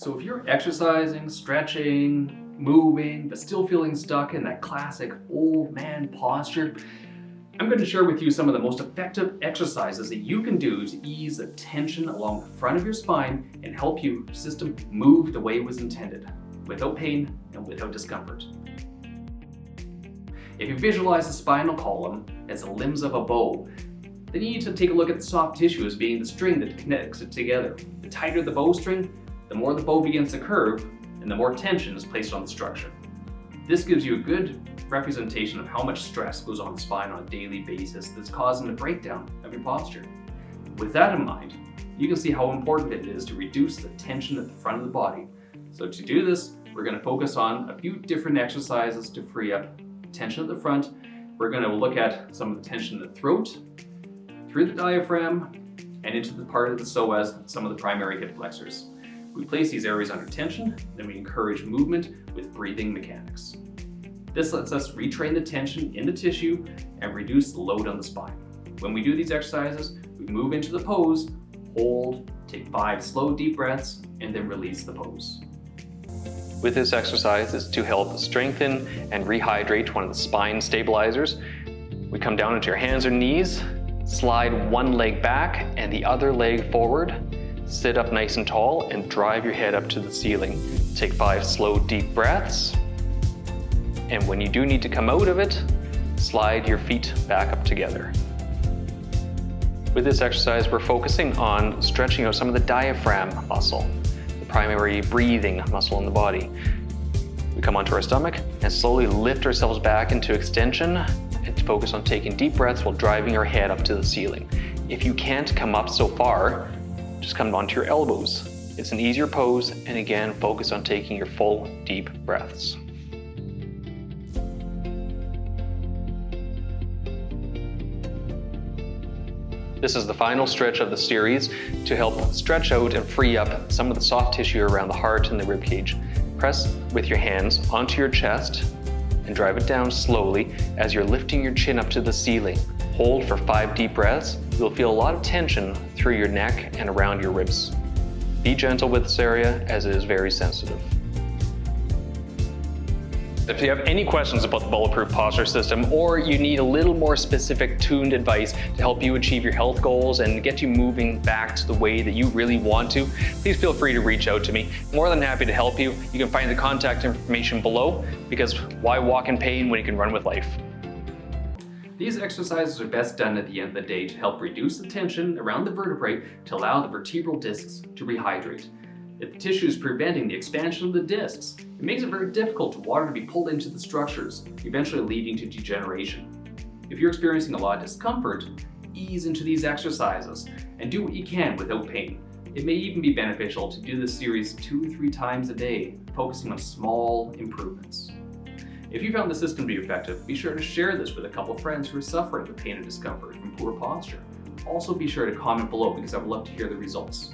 So if you're exercising, stretching, moving, but still feeling stuck in that classic old man posture, I'm going to share with you some of the most effective exercises that you can do to ease the tension along the front of your spine and help your system move the way it was intended, without pain and without discomfort. If you visualize the spinal column as the limbs of a bow, then you need to take a look at the soft tissue as being the string that connects it together. The tighter the bowstring, the more the bow begins to curve, and the more tension is placed on the structure. This gives you a good representation of how much stress goes on the spine on a daily basis that's causing the breakdown of your posture. With that in mind, you can see how important it is to reduce the tension at the front of the body. So to do this, we're going to focus on a few different exercises to free up tension at the front. We're going to look at some of the tension in the throat, through the diaphragm, and into the part of the psoas, some of the primary hip flexors. We place these areas under tension, then we encourage movement with breathing mechanics. This lets us retrain the tension in the tissue and reduce the load on the spine. When we do these exercises, we move into the pose, hold, take 5 slow deep breaths, and then release the pose. With this exercise, it's to help strengthen and rehydrate one of the spine stabilizers. We come down into your hands or knees, slide one leg back and the other leg forward. Sit up nice and tall and drive your head up to the ceiling. Take 5 slow deep breaths. And when you do need to come out of it, slide your feet back up together. With this exercise, we're focusing on stretching out some of the diaphragm muscle, the primary breathing muscle in the body. We come onto our stomach and slowly lift ourselves back into extension and focus on taking deep breaths while driving our head up to the ceiling. If you can't come up so far, just come onto your elbows. It's an easier pose, and again, focus on taking your full deep breaths. This is the final stretch of the series to help stretch out and free up some of the soft tissue around the heart and the rib cage. Press with your hands onto your chest and drive it down slowly as you're lifting your chin up to the ceiling. Hold for 5 deep breaths. You'll feel a lot of tension through your neck and around your ribs. Be gentle with this area as it is very sensitive. If you have any questions about the Bulletproof Posture System, or you need a little more specific tuned advice to help you achieve your health goals and get you moving back to the way that you really want to, please feel free to reach out to me. More than happy to help you. You can find the contact information below, because why walk in pain when you can run with life? These exercises are best done at the end of the day to help reduce the tension around the vertebrae to allow the vertebral discs to rehydrate. If the tissue is preventing the expansion of the discs, it makes it very difficult for water to be pulled into the structures, eventually leading to degeneration. If you're experiencing a lot of discomfort, ease into these exercises and do what you can without pain. It may even be beneficial to do this series 2 or 3 times a day, focusing on small improvements. If you found the system to be effective, be sure to share this with a couple of friends who are suffering with pain and discomfort from poor posture. Also be sure to comment below, because I would love to hear the results.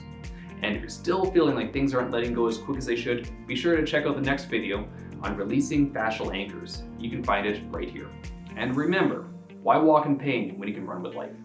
And if you're still feeling like things aren't letting go as quick as they should, be sure to check out the next video on releasing fascial anchors. You can find it right here. And remember, why walk in pain when you can run with life?